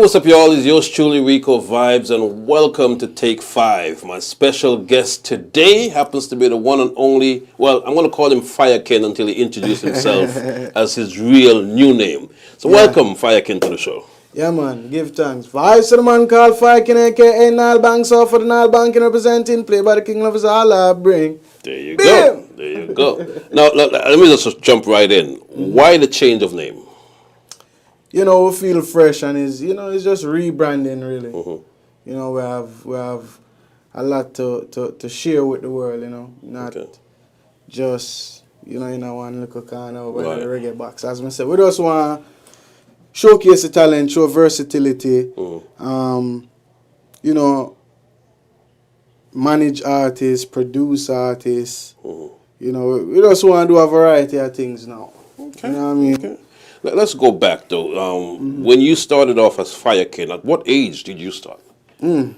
what's up, y'all? It's yours truly, Ricovibes, and welcome to Take 5. My special guest today happens to be the one and only, well, I'm going to call him Fyakin until he introduces himself as his real new name. So welcome, Fyakin, to the show. Yeah, man. Give thanks. Vibes to the man called Fyakin, a.k.a. Nyle Banks, off for the Nyle Banking representing, play by the King of his all I bring. There you go. There you go. Now, let me just jump right in. Why the change of name? You know, we feel fresh and it's just rebranding really. You know, we have a lot to share with the world, you know. Not just, in one little corner over in the reggae box. As I said, we just want to showcase the talent, show versatility, manage artists, produce artists. You know, we just want to do a variety of things now. Okay. You know what I mean? Okay. Let's go back though. When you started off as Fyakin, at what age did you start? I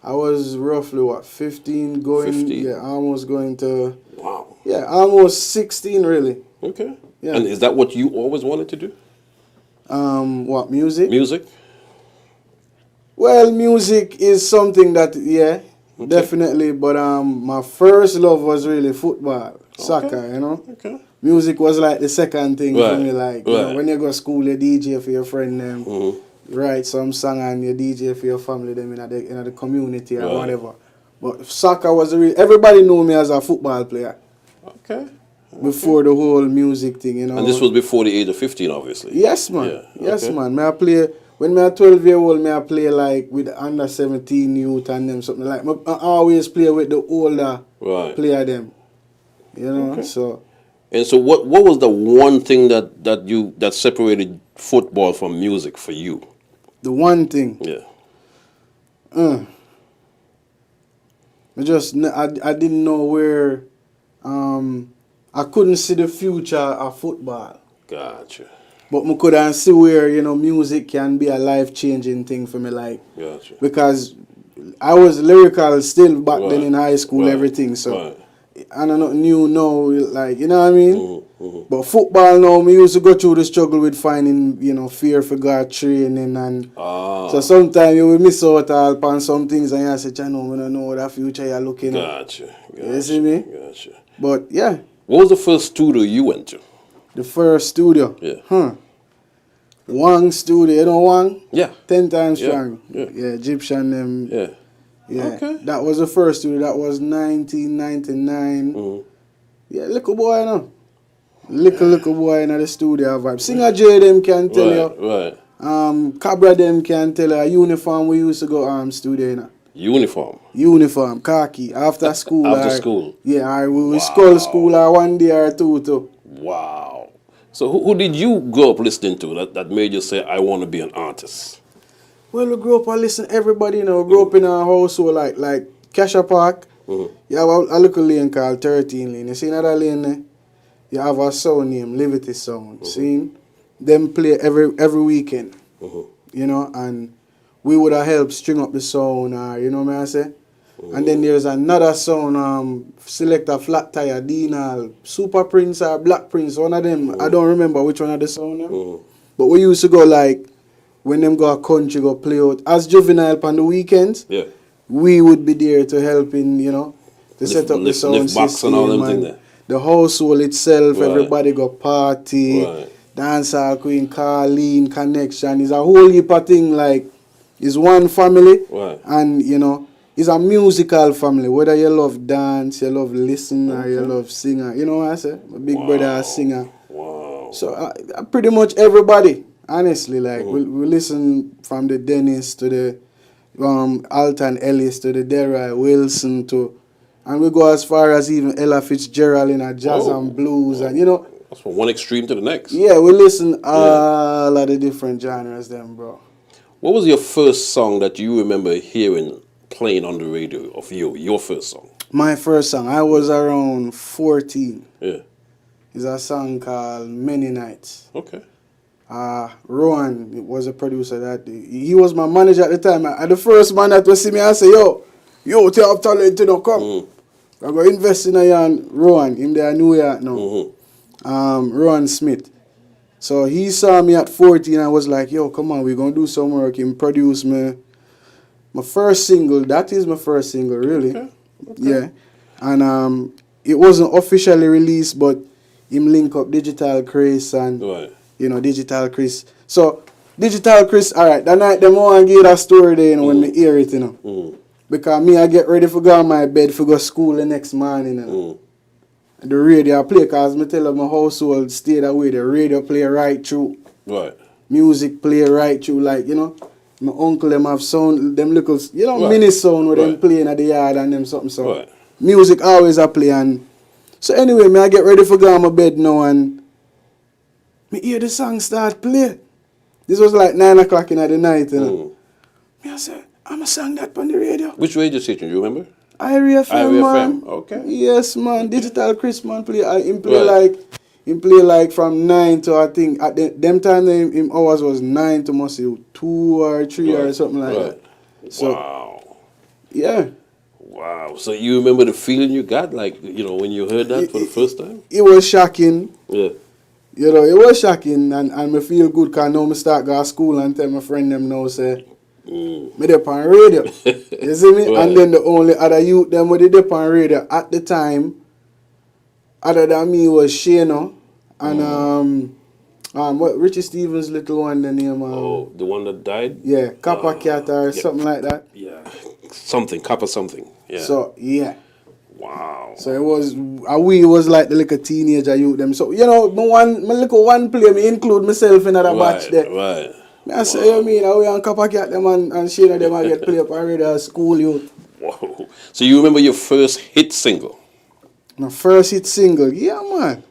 was roughly 15 going. 15? Yeah, almost going to. Wow. Yeah, almost 16 really. Okay. Yeah. And is that what you always wanted to do? What, music? Music? Well, music is something that definitely. But my first love was really football, soccer. You know. Okay. Music was like the second thing for me. Like you know, when you go to school, you DJ for your friend them, write some song and you DJ for your family them in the community or whatever. But soccer was everybody knew me as a football player. Okay. Before the whole music thing, you know. And this was before the age of 15, obviously. Yes, man. Yeah. Yes, man. I play when I 12-year-old. I play like with under 17 youth and them something like. I always play with the older player them. You know, so. And so, what was the one thing that separated football from music for you? The one thing. Yeah. I didn't know where. I couldn't see the future of football. Gotcha. But I couldn't see where music can be a life-changing thing for me, like. Gotcha. Because I was lyrical still back then in high school, everything so. I don't know, new now, like, you know what I mean? But football now, we used to go through the struggle with finding, fear for God training and so sometimes you will miss out on some things and you say, I don't know what the future you're looking at. Gotcha. You see me? Gotcha. But yeah. What was the first studio you went to? The first studio? Yeah. Wang studio, you know Wang? Yeah. 10 times strong. Yeah. Egyptian them. Yeah. Yeah, okay. That was the first studio. That was 1999. Yeah, little boy, no. Little boy in the studio vibe. Singer J them can tell you. Right. Cabra them can tell you. Uniform we used to go studio, you know. Uniform, khaki. After school. After school. Yeah, we call school one day or two too. Wow. So who did you grow up listening to that made you say, I want to be an artist? Well, we grew up and listen to everybody, you know. We grew up in a household like Cassia Park. You have a little lane called 13 lane. You see another lane there? You have a sound named Liberty Sound. See? Them play every weekend. You know, and we would have helped string up the sound, you know what I say? And then there's another sound, Selector Flat Tire, Dinal, Super Prince or Black Prince, one of them. I don't remember which one of the sound. But we used to go like, when them go a country, go play out. As Juvenile on the weekends, we would be there to help in, to set up the sound system. And the household itself, everybody go party, dancehall Queen, Carleen, Connection. It's a whole heap of thing, like, it's one family. And, it's a musical family. Whether you love dance, you love listen, or you love singer. You know what I say? My big brother a singer. Wow. So pretty much everybody. Honestly, like, we listen from the Dennis to the Alton Ellis to the Derai Wilson and we go as far as even Ella Fitzgerald in a jazz and blues and, That's from one extreme to the next. Yeah, we listen all of the different genres then, bro. What was your first song that you remember hearing playing on the radio of your first song? My first song, I was around 14. Yeah. It's a song called Many Nights. Okay. Rowan was a producer that he was my manager at the time. The first man that was see me and say, yo, you have talent, come. I go invest in Rowan in there New York now. Rowan Smith. So he saw me at 14 and was like, yo, come on, we're going to do some work. He produced me. My first single, that is my first single, really. Okay. Yeah. And it wasn't officially released, but him link up Digital Chris and, Right. Digital Chris. So, Digital Chris, all right, that night, them want to give that story there, when me hear it, Because me, I get ready for go on my bed for go school the next morning, The radio I play, because me tell them my household stay that way. The radio play right through. Right. Music play right through, like, my uncle them have sound, them little, Right. mini sound with them Right. playing at the yard and them something, so. Right. Music always a play, and so anyway, me I get ready for go on my bed now, and me hear the song start play. This was like 9 o'clock in the night, Me I say, I'm a song that on the radio. Which radio station, do you remember? Irie FM, man. FM, okay. Yes, man. Digital Chris, man, play. Him play Right. like from 9 to, I think, at them time, him hours was 9 to must say 2 or 3 or Right. something like Right. that. So, Wow. yeah. Wow. So you remember the feeling you got, like, when you heard that for the first time? It was shocking. Yeah. It was shocking, and me feel good because now me start go to school and tell my friend them now, say, me dey on radio. You see me? Right. And then the only other youth them with dey on radio at the time, other than me, was Shano and what Richie Stevens' little one, the name Oh, the one that died? yeah, Kappa Cat or yeah. something like that. Yeah. Something, Kappa something. Yeah. So yeah. Wow. So we was like the little teenager youth them. So my little one play, me include myself in that batch there. Right. I say, you mean, we and Kappa Cat them and Shana them I get play up already at school youth. Whoa. So you remember your first hit single? My first hit single, yeah man.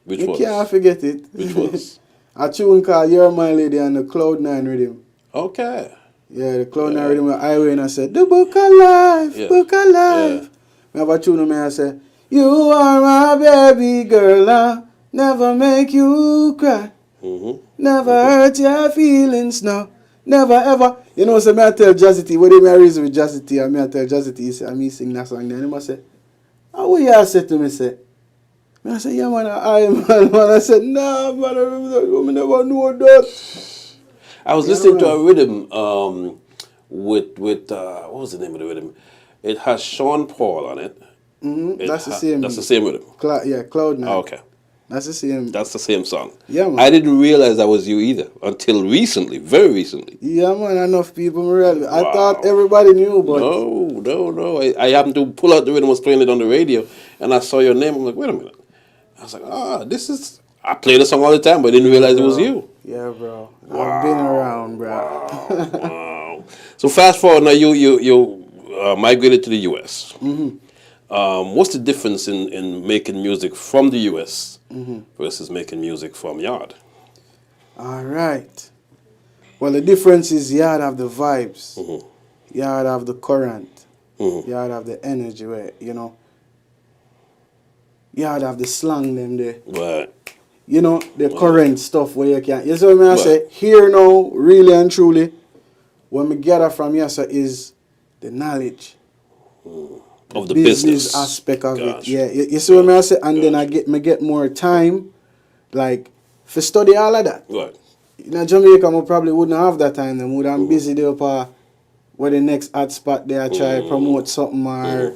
Which You was? can't forget it. Which was? A tune called You're My Lady and the Cloud9 rhythm. Okay. Yeah, the Cloud9 rhythm with Highway, and I said, the book of life, Yeah. book of life. Yeah. I have a tune and I say, you are my baby girl, I'll never make you cry. Never hurt your feelings, no. Never ever. So me I tell Jazzy T, what I reason with Jazzy T, and me I tell Jazzy T, he say, me sing that song, and he say, how will you say to me, say? I said, yeah, man, man. I said, nah, man, I never know that. I was listening to a rhythm with what was the name of the rhythm? It has Sean Paul on it. That's the same. That's the same rhythm. Cloud9. Oh, okay. That's the same. That's the same song. Yeah, man. I didn't realize that was you either until recently, very recently. Yeah, man, enough people really. I Wow. thought everybody knew, but No. I happened to pull out the rhythm, was playing it on the radio, and I saw your name. I'm like, wait a minute. I was like, this is. I play the song all the time, but I didn't realize it was you. yeah, bro. I've been around, bro. Wow. So fast forward now, you migrated to the U.S. What's the difference in making music from the U.S. versus making music from yard? All right. Well, the difference is yard have the vibes. Yard have the current. Yard have the energy where, yard have the slang them there. Right. The current stuff where you can. You see what I Right. say? Here now, really and truly, what me gather from here sir, is the knowledge. Of the business aspect of Gotcha. it. Yeah, you see what I say? And then I get more time, like, for study all of that. Right. In Jamaica, I probably wouldn't have that time. Them would I'm busy there for where the next hot spot there, try to promote something or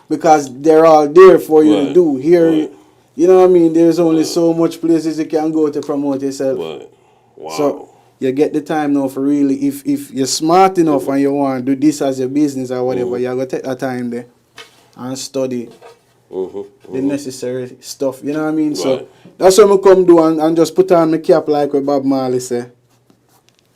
because they're all there for you to Right. do. Here, Right. you know what I mean? There's only so much places you can go to promote yourself. Right. Wow. So you get the time now for really, if you're smart enough and you want to do this as your business or whatever, you're going to take that time there and study the necessary stuff. You know what I mean? So Right. that's what I come do and just put on my cap like what Bob Marley say.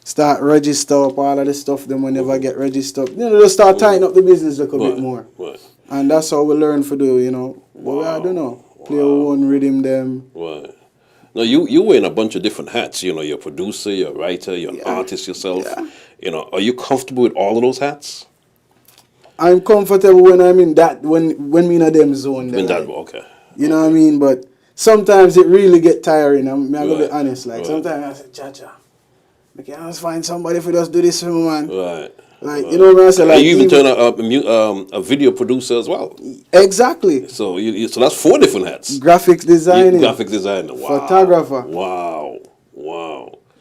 Start register up all of the stuff then we never get registered. Just start tying up the business a little bit more. Right. And that's how we learn to do, But I don't know. Play one rhythm them. Right. Now you wearing a bunch of different hats. You're a producer, you're a writer, you're an artist yourself. Yeah. Are you comfortable with all of those hats? I'm comfortable when I'm in that when me in a them zone. In that, like, okay. you know what I mean? But sometimes it really get tiring. I'm gonna be Right. honest. Like Right. sometimes I say, Cha, I can't just find somebody if just do this for me, man. Right. Like, you know what I'm saying? Like, and you even turn a video producer as well. Exactly. So so that's 4 different hats. Graphics designing. Graphic designer. Wow. Photographer. Wow.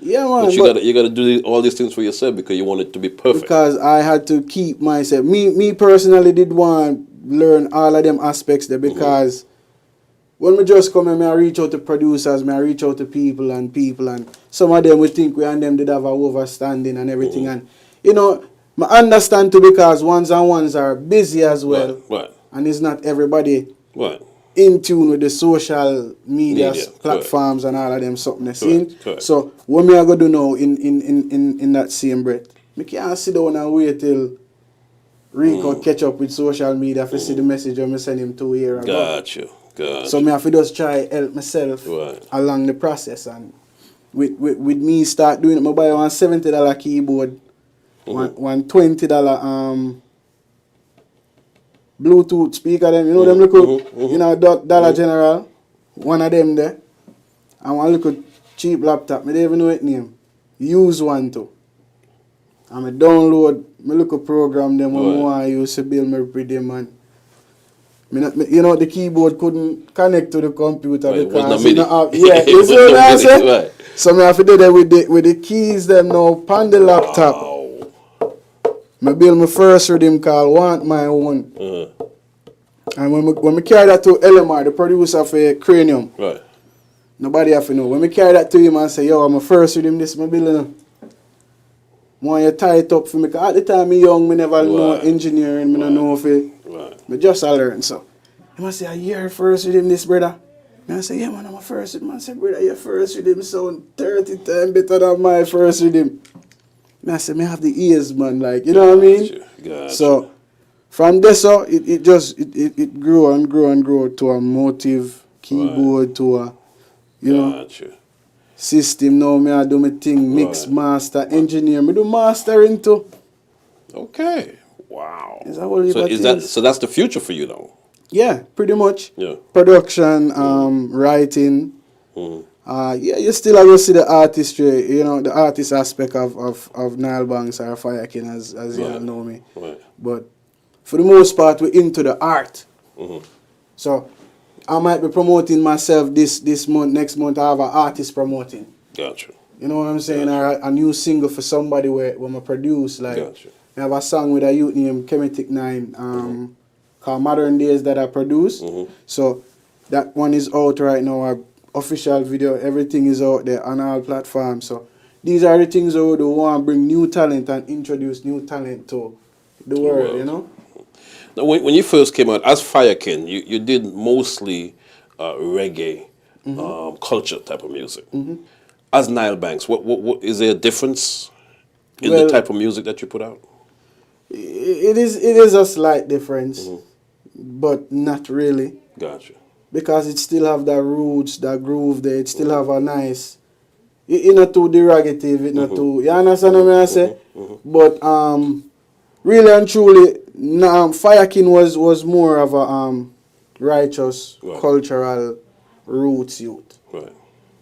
Yeah, man. But you gotta do all these things for yourself because you want it to be perfect. Because I had to keep myself. Me personally did want to learn all of them aspects there because when we just come and I reach out to producers, I reach out to people and some of them we think we and them did have a overstanding and everything. And you know, I understand too because ones and ones are busy as well. Right. And it's not everybody Right. in tune with the social media platforms correct. and all of them something they seen. Correct. So what me I go do now in that same breath, me can't sit down and wait till Rico catch up with social media to see the message I send him 2 years ago. Gotcha. So me have to just try help myself along the process and with me start doing it. I buy one $70 keyboard, one $20 Bluetooth speaker them, you know them little you know Dollar General, one of them there. And one little cheap laptop, I don't even know it name. Use one too. And I download my little program them when I want to use to build my rhythm and you know the keyboard couldn't connect to the computer because you know you see what I'm saying? Right. So I have to do that with the keys them now on the laptop. I build my first rhythm called Want My Own. And when I carry that to LMR, the producer for Cranium, nobody have to know. When I carry that to him and say, yo, I'm a first rhythm, this my building. Want you tie it up for me. Because at the time I'm young, I never know engineering, I don't know if it. I just learn. So he must say, you're first rhythm this, brother. And I say, yeah, man, I'm a first rhythm. I say, brother, your first rhythm sound 30 times better than my first rhythm. I say, I have the ears, man, like, you know what I mean? Gotcha. So, from there, so, it grew and grew and grew to a motive keyboard, to a, you know, system. Now, I do my thing, mix, master, engineer. I do mastering too. Okay. Wow. So that's the future for you, though? Yeah, pretty much. Yeah. Production, writing. You still have to see the artistry, you know, the artist aspect of Nyle Banks or Fyakin as you all know me. But for the most part, we're into the art. So I might be promoting myself this month, next month I have an artist promoting. Gotcha. You know what I'm saying? Or a new single for somebody where I produce. Like, I have a song with a youth named Chemetic 9 called Modern Days that I produce. So that one is out right now. Our official video, everything is out there on all platforms. So these are the things I would want to bring new talent and introduce new talent to the world, you know? Now, when you first came out as Fyakin, you did mostly reggae, culture type of music. As Nyle Banks, what is there a difference in the type of music that you put out? It is a slight difference, but not really. Gotcha. Because it still have that roots, that groove there. It still have a nice. It's not too derogative. It's not too. You understand what I say? But really and truly, Fyakin was more of a righteous cultural roots youth.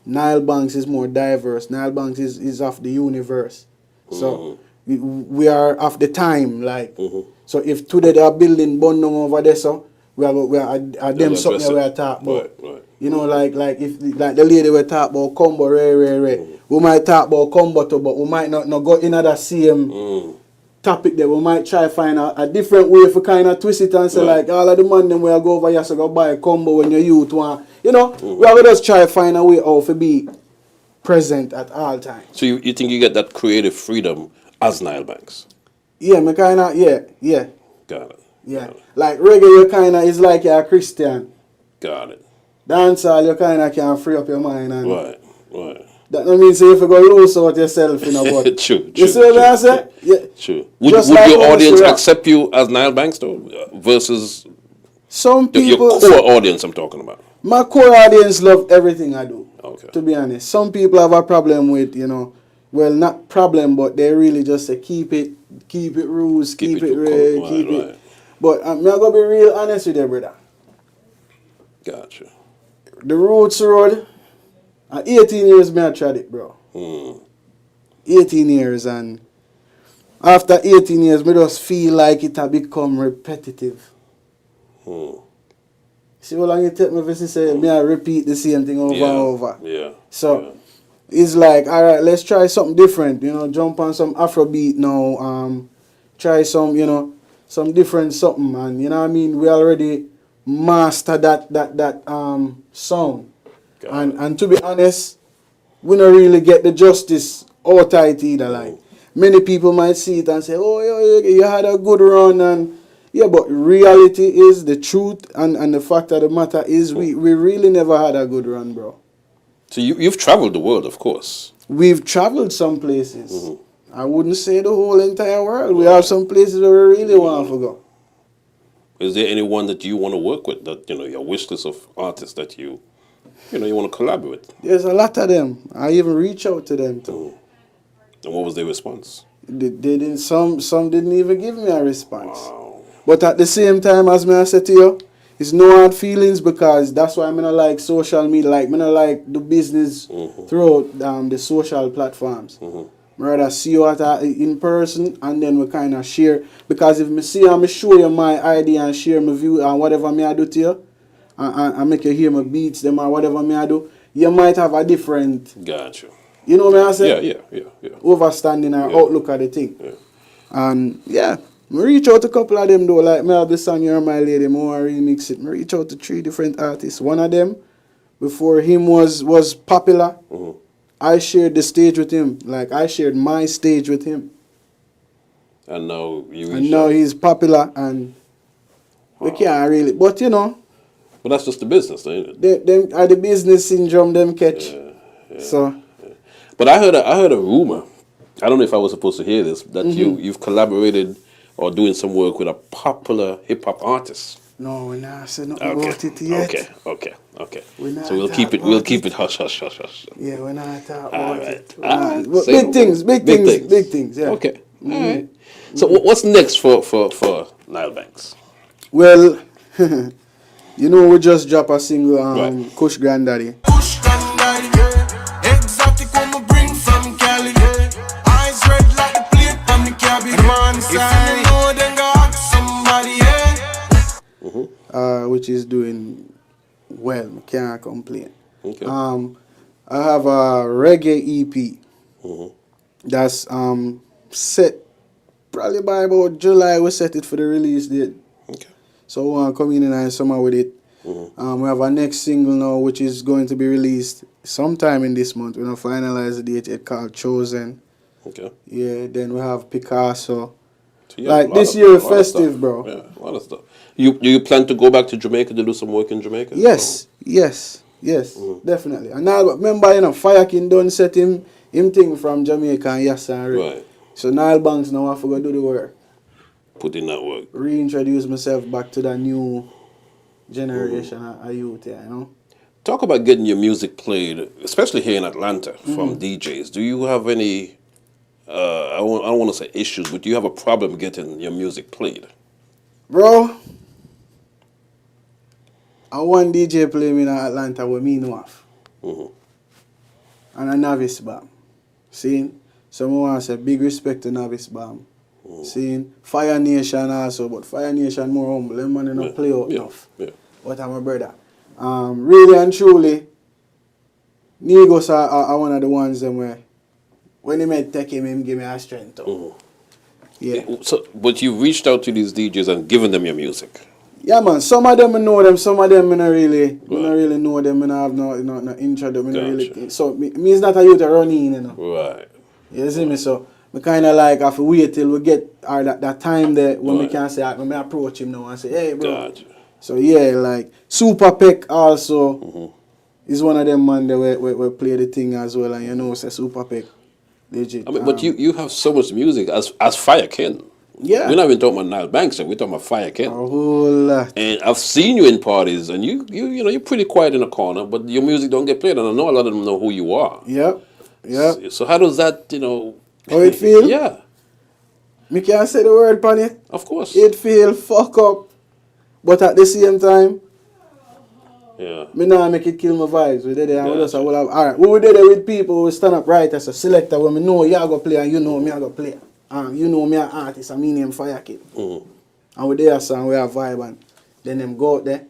Nyle Banks is more diverse. Nyle Banks is of the universe. So we are of the time, like. So if today they are building Bondong over there, so we are them something we are talking about. You know, like if like the lady we talk about combo, we might talk about combo too, but we might not go in the same topic there. We might try find a different way for kind of twist it and say like all of the man them we go over here so go buy a combo when your youth want. You know, we have to just try find a way how to be present at all times. So you think you get that creative freedom as Nyle Banks? Yeah, me kind of, yeah. Got it. Yeah. Like reggae, you kind of is like you're a Christian. Got it. Dancehall, you kind of can free up your mind. And right. That don't mean say if you go lose out yourself, you know, but true. You see what I say? Yeah. True. Would your audience accept you as Nyle Banks though, versus some people? Your core audience, I'm talking about. My core audience love everything I do. Okay. To be honest, some people have a problem with, you know, well, not problem, but they really just say keep it rules, keep it real, keep it. But I'm gonna be real honest with you, brother. Gotcha. The Roots Road, 18 years me I tried it, bro. 18 years, and after 18 years, me just feel like it had become repetitive. See how long it take me to say, me I repeat the same thing over and over. Yeah. So it's like, all right, let's try something different. You know, jump on some Afrobeat now. Try some, you know, some different something, man. You know what I mean? We already master that sound. And to be honest, we don't really get the justice out of it either. Like, many people might see it and say, oh, you had a good run, and yeah, but reality is, the truth and the fact of the matter is, we really never had a good run, bro. So you've traveled the world, of course. We've traveled some places. I wouldn't say the whole entire world. We have some places where we really want to go. Is there anyone that you want to work with, that, you know, your wish list of artists that you want to collaborate with? There's a lot of them. I even reach out to them too. And what was their response? They didn't. Some didn't even give me a response. Wow. But at the same time, as I said to you, it's no hard feelings, because that's why I'm not like social media. Like, I'm not like the business throughout the social platforms. I rather see you in person, and then we kind of share. Because if I see you, I show you my idea and share my view and whatever I do to you, and make you hear my beats, them or whatever I do, you might have a different. Gotcha. You know what I say? Yeah. Overstanding or outlook at the thing. Yeah. And yeah, I reach out to a couple of them though. Like, me have the song You're My Lady, I remix it. I reach out to 3 different artists. One of them, before him was popular, I shared the stage with him. Like, I shared my stage with him. And now he's popular, and we can't really. But you know. But that's just the business, ain't it? Them are the business syndrome them catch. Yeah. So. But I heard a rumor. I don't know if I was supposed to hear this, that you've collaborated or doing some work with a popular hip hop artist. No, we're not saying nothing about it yet. Okay. So we'll keep it hush. Yeah, we're not talking All about right. Big things. Yeah. Okay. All right. So what's next for Nyle Banks? Well, you know, we just dropped a single, Kush Granddaddy. Kush Granddaddy, exotic one we bring from Cali. Eyes red like the plate on the cabby. If you know, then go ask somebody, Which is doing well. I can't complain. Okay. I have a reggae EP that's set probably by about July. We set it for the release date. Okay. So we want to come in and summer with it. We have our next single now, which is going to be released sometime in this month. We're going to finalize the date. It's called Chosen. Okay. Yeah, then we have Picasso. So you have Like, a lot this of- year a is lot of festive, stuff. bro. Yeah, a lot of stuff. Do you plan to go back to Jamaica to do some work in Jamaica? Yes, definitely. And now, remember, you know, Fyakin done set him thing from Jamaica and Yassa. Right. So Nyle Banks now have to go do the work. Put in that work. Reintroduce myself back to the new generation of youth, yeah, you know. Talk about getting your music played, especially here in Atlanta, from DJs. Do you have any, I don't want to say issues, but do you have a problem getting your music played? Bro, I one DJ play me in Atlanta with me know of. And a novice bomb. See? Someone wants a big respect to novice bomb. See? Fire Nation also, but Fire Nation more humble. Them man don't play out enough. Yeah. But I'm a brother. Really and truly, Negos are one of the ones them where when he met take him give me a strength. Yeah. So, but you reached out to these DJs and given them your music. Yeah, man. Some of them I know them. Some of them I don't really know them. I have no intro them. Really. So me is not a youth running, you know. Right. You see me? So I kind of like have to wait till we get that time there when we can say when I approach him now and say, hey, bro. Gotcha. So yeah, like Super Peck also is one of them man that we play the thing as well, and you know, say Super Peck, legit. I mean, but you have so much music as Fyakin. Yeah. We're not even talking about Nyle Banks, we're talking about Fyakin. A whole lot. And I've seen you in parties, and you know you're pretty quiet in the corner, but your music don't get played, and I know a lot of them know who you are. Yep. So how does that, you know? How it feel? Yeah. Me can't say the word on it. Of course. It feel fuck up, but at the same time, Yeah. Me nah make it kill my vibes. We did it and we just will have, alright. We did it with people who stand up right as a selector when me know you go play and you know me I go play. You know me an artist and me name Fyakin. And we there a song we have vibe and then them go out there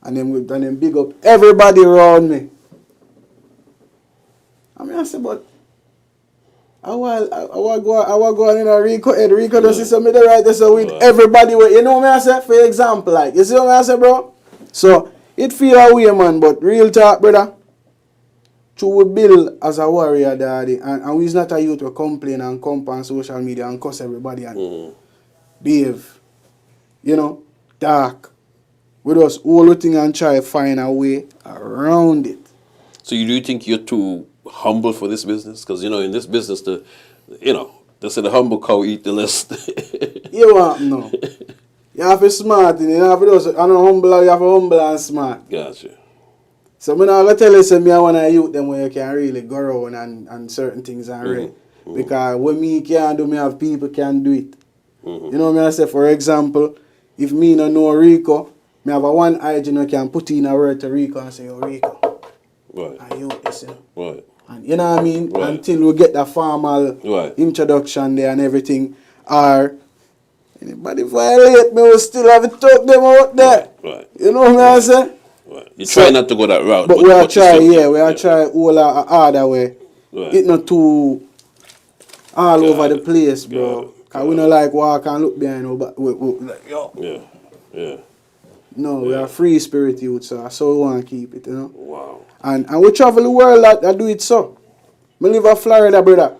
and them big up everybody around me. I mean I say but I want go on in a Rico head. Rico does see something there right there so with everybody you know what I say for example like you see what I say bro? So it feel a way, man, but real talk, brother. True, we build as a warrior, daddy, and we's not a youth to complain and come on social media and cuss everybody and behave, you know, dark. We just all the thing and try to find a way around it. So you do think you're too humble for this business? Because, you know, in this business, they say the humble cow eat the less. You want no. You have to be smart, you have to just, you have to humble and smart. Gotcha. So I'm not going to tell you, say, I want to youth them where you can really go around and certain things and read. Because what me can do, me have people can do it. You know what I say? For example, if me no know Rico, me have a one eye, you know, can put in a word to Rico and say, oh, Rico. Right. And you listen. Right. And you know what I mean? Right. Until we get the formal introduction there and everything. Or anybody violate me, we still have to talk them out there. Right. You know what I say? Right. You try not to go that route. But we are try, we are try all a harder way. Right. It's not too all over the place, bro. Because we don't like walk and look behind our back. Like, yo. Yeah. Yeah. No, we are free spirit youth, so that's how we want to keep it, you know. Wow. And we travel the world that do it so. I live in Florida, brother,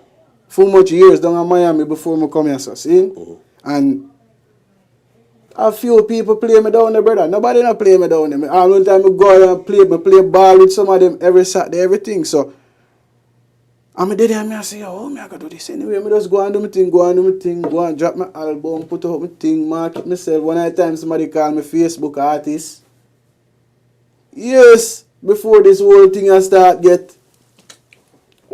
for much years down in Miami before I come here, so see? And a few people play me down there, brother. Nobody not play me down there. All the time I go out and play ball with some of them every Saturday, everything. So I'm there and I say, oh, I gotta do this anyway. I just go and do my thing, go and drop my album, put out my thing, market myself. One at a time somebody call me Facebook artist. Yes, before this whole thing I start get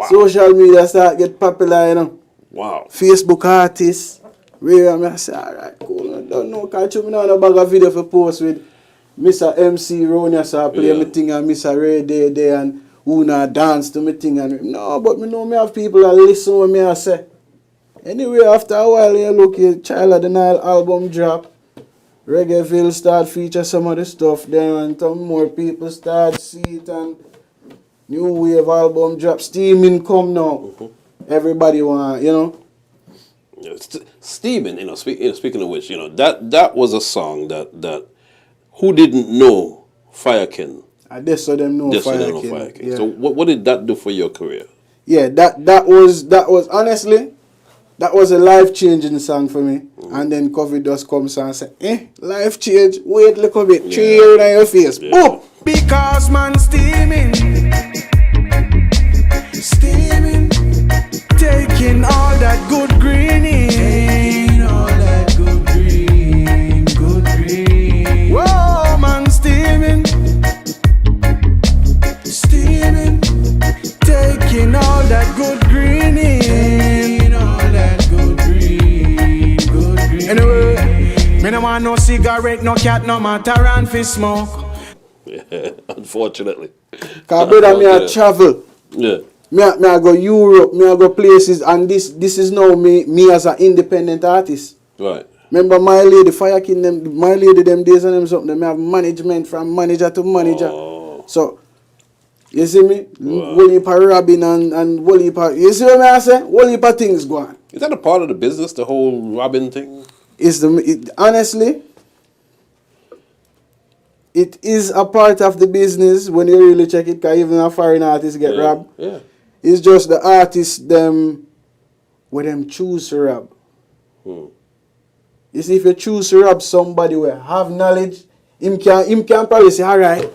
social media start get popular, you know. Wow. Facebook artist. Where I say, alright, cool. I don't know. Can't you know a bag of video for post with Mr. MC Ronia, so I play my thing and Mr. Ray there and Una dance to my thing. And no, but me know me have people that listen what me I say. Anyway, after a while, you look, your Child of the Nyle album drop. Ricovibes start feature some of the stuff then and some more people start see it and new wave album drop. Steaming come now. Everybody want, you know. Steven, you know, speaking of which, you know, that was a song that who didn't know Fyakin? This so them know Fyakin. Yeah. So what did that do for your career? Yeah, that was honestly, that was a life-changing song for me. And then COVID just comes and say, life change, wait a little bit, cheer on your face. Boom! Because man steaming, taking all that good green in, all that good green. Whoa, man steaming, taking all that good green in, all that good green. Anyway, me no want no cigarette, no cat, no matter and fi smoke. Yeah, unfortunately. Cause brother, me I travel. Yeah. Me I go Europe, me I go places, and this is now me as an independent artist. Right. Remember my lady, Fyakin, my lady them days and them something, me have management from manager to manager. Oh. So, you see me? Whole heap of robbing and whole heap of, you see what I say? Whole heap of things go on. Is that a part of the business, the whole robbing thing? Honestly, it is a part of the business when you really check it, because even a foreign artist get robbed. Yeah. It's just the artists them where them choose to rob. You see, if you choose to rob somebody who have knowledge, him can probably say, alright,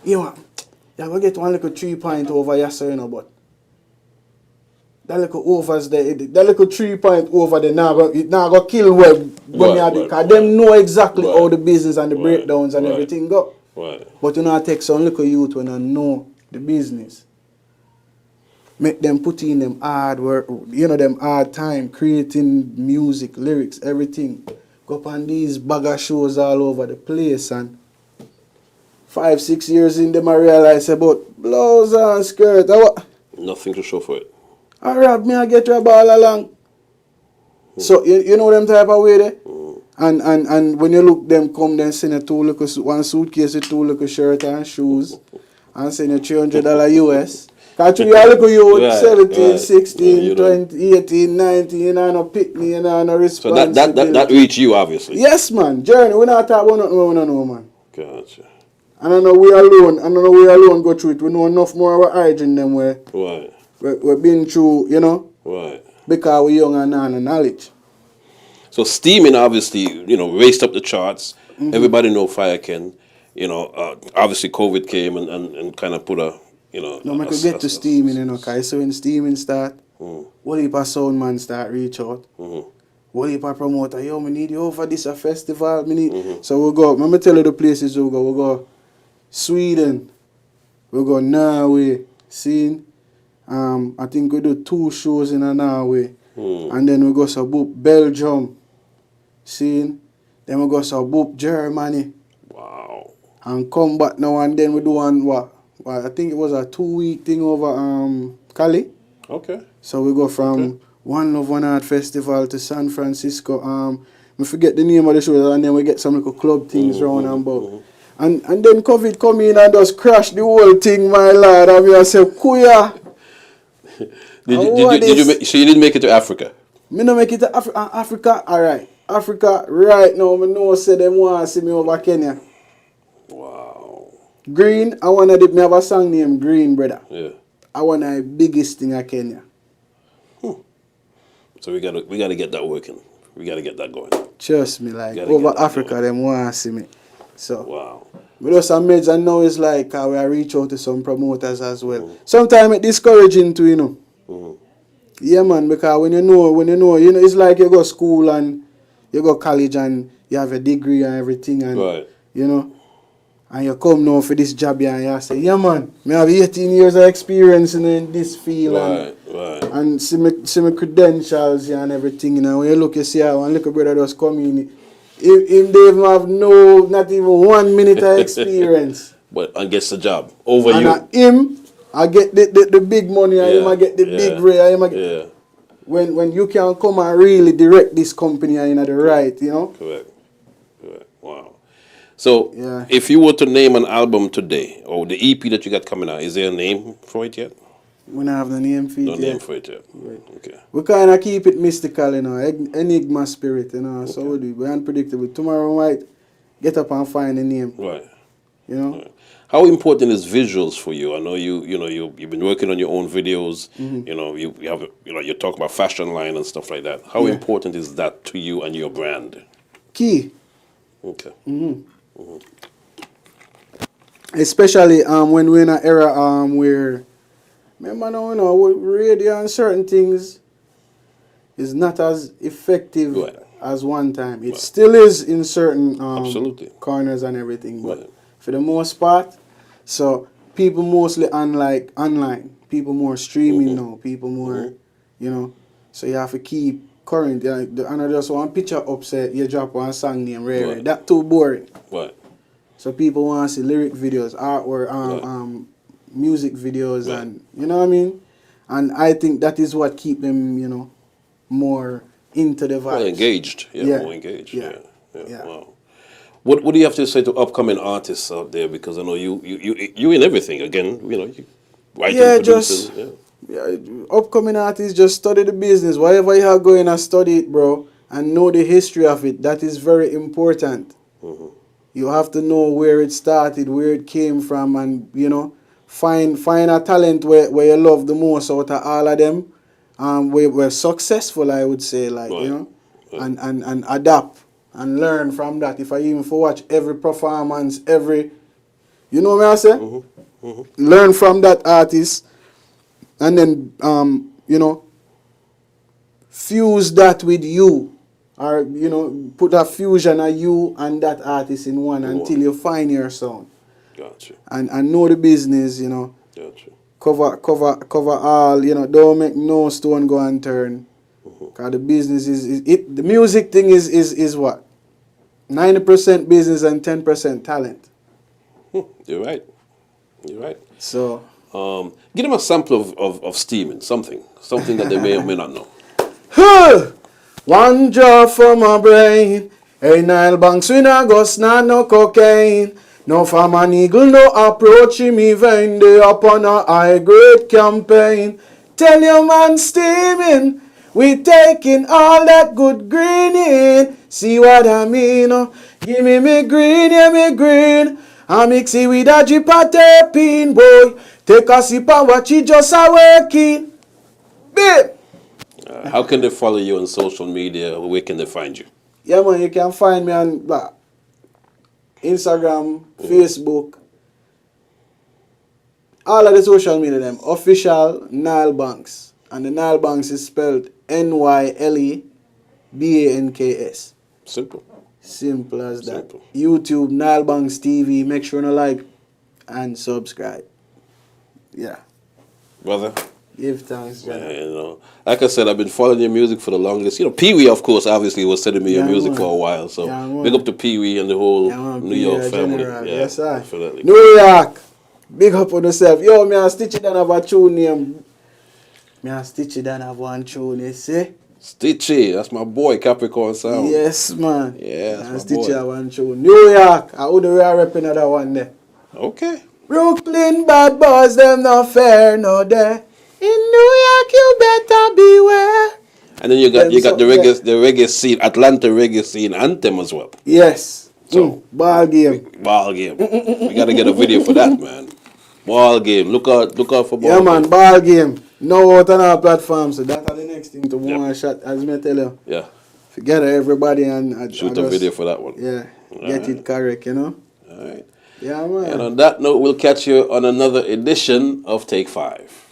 you're gonna get one little 3 point over yesterday, you know, but that little overs there, that little 3 point over there now go kill when you do, because them know exactly how the business and the breakdowns and everything go. Right. But you know, I take some little youth when I know the business. Make them put in them hard work, you know, them hard time, creating music, lyrics, everything. Go up on these bag of shows all over the place and 5-6 years in them I realize about blouse and skirt. Nothing to show for it. I rob me, I get rub all along. So you know them type of way there? And when you look them come then send you one suitcase with 2 little shirt and shoes and send you $300 US. Cause you are little youth, Right, 17, right. 16, You 20, 18, 19, you know, no pick me, you know, no So responsibility. that reach you, obviously. Yes, man. Journey, we not talk about nothing we don't know, man. Gotcha. And I know we alone go through it. We know enough more about origin than where Right. we've been through, you know, Right. because we're young and not no knowledge. So steaming obviously, raced up the charts. Everybody know Fyakin. Obviously COVID came and kind of put a, No, I could get to steaming, because so when steaming start, what if a sound man start reach out? What if a promoter, yo, me need you for this a festival, me need. So we'll go, let me tell you the places we'll go Sweden, we'll go Norway, see? I think we do 2 shows in Norway. And then we go to boop Belgium, see? Then we go to boop Germany. Wow. And come back now and then we do one, I think it was a 2-week thing over Cali. Okay. So we go from One Love One Art Festival to San Francisco. I forget the name of the show, and then we get some little club things round and about. And then COVID come in and just crash the whole thing, my lord. And I say, Kuya. So you didn't make it to Africa? Me no make it to Africa. All right. Africa right now, me know say them want to see me over Kenya. Wow. Green, I want to me have a song named Green, brother. Yeah. I want the biggest thing in Kenya. So we gotta get that working. We gotta get that going. Trust me, like Gotta over get that Africa, going. them want to see me. So Wow. we do some meds and now it's like we are reach out to some promoters as well. Sometimes it's discouraging too, Yeah, man, because when you know, it's like you go school and you go college and you have a degree and everything and Right. and you come now for this job here and you say, yeah, man, I have 18 years of experience in this field Right. and see my credentials and everything. When you look, you see how one little brother just come in. Him they even have not even 1 minute of experience. And gets the job over And you. him, I get the big money, and him I get the big ray. Yeah. When you can come and really direct this company in the right, Correct. Wow. So, Yeah. if you were to name an album today, or the EP that you got coming out, is there a name for it yet? We don't have the name for it No yet. name for it yet. Right. Okay. We kind of keep it mystical, enigma spirit, So we do. We're unpredictable. Tomorrow we might get up and find a name, Right. Right. How important is visuals for you? I know you've been working on your own videos. You have you talk about fashion line and stuff like that. How important is that to you and your brand? Key. Okay. Especially when we're in an era where, remember now, radio and certain things is not as effective as one time. It still is in certain Absolutely. corners and everything, but Right. for the most part, so people mostly unlike online. People more streaming now. People more, So you have to keep current. And I just one picture upset, you drop one song name, rare. Right. That too boring. Right. So people want to see lyric videos, artwork, music videos, and you know what I mean. And I think that is what keep them, more into the vibes. Well, engaged. Yeah. More engaged. Yeah. Yeah. Wow. What do you have to say to upcoming artists out there? Because I know you in everything again. You writing, producing. Upcoming artists, just study the business. Whatever you are going to study it, bro, and know the history of it. That is very important. You have to know where it started, where it came from, and find a talent where you love the most out of all of them. We're successful, I would say, and adapt and learn from that. If I even watch every performance, you know what I say? Learn from that artist, and then fuse that with you. Or, put a fusion of you and that artist in one until you find your sound. Gotcha. And know the business, Gotcha. Cover all, don't make no stone go unturned. Because the business the music thing is what? 90% business and 10% talent. You're right. You're right. So, Give them a sample of steaming, something that they may or may not know. one job for my brain. Hey, Nyle Banks, we not go snap no cocaine. No farm and eagle, no approaching me vein. They up on a high grade campaign. Tell your man steaming. We taking all that good green in. See what I mean? Give me green, yeah, me green. I mix it with a drip of terpene, boy. Take a sip and watch it just a working. Babe. How can they follow you on social media? Where can they find you? Yeah, man, you can find me on Instagram, Facebook, all of the social media, them official Nyle Banks. And the Nyle Banks is spelled NYLEBANKS. Simple. Simple as that. Simple. YouTube, Nyle Banks TV. Make sure to like and subscribe. Yeah. Brother? Give thanks, John. You know, like I said, I've been following your music for the longest. You know, Pee Wee, of course, obviously was sending me your music for a while. So big up to Pee Wee and the whole New York family. General. Yeah, Yes, sir. definitely. New York. Big up on yourself. Yo, me and Stitchy done have a tune name. Me and Stitchy done have one tune, you see? Stitchy, that's my boy, Capricorn Sound. Yes, man. Yeah, Me and that's my Stitchy boy. have one tune. New York. I would we are repping another one there. Okay. Brooklyn bad boys, them not fair, no there. In New York, you better beware. And then you got the reggae scene, Atlanta reggae scene anthem as well. Yes. So ball game. Ball game. We gotta get a video for that, man. Ball game. Look out for ball Yeah, game. man, ball game. No out on our platform, so that's the next thing to one shot, as me tell you. Yeah. Forget everybody and Shoot a video for that one. Yeah, get it correct, you know. All right. Yeah, man. And on that note, we'll catch you on another edition of Take 5.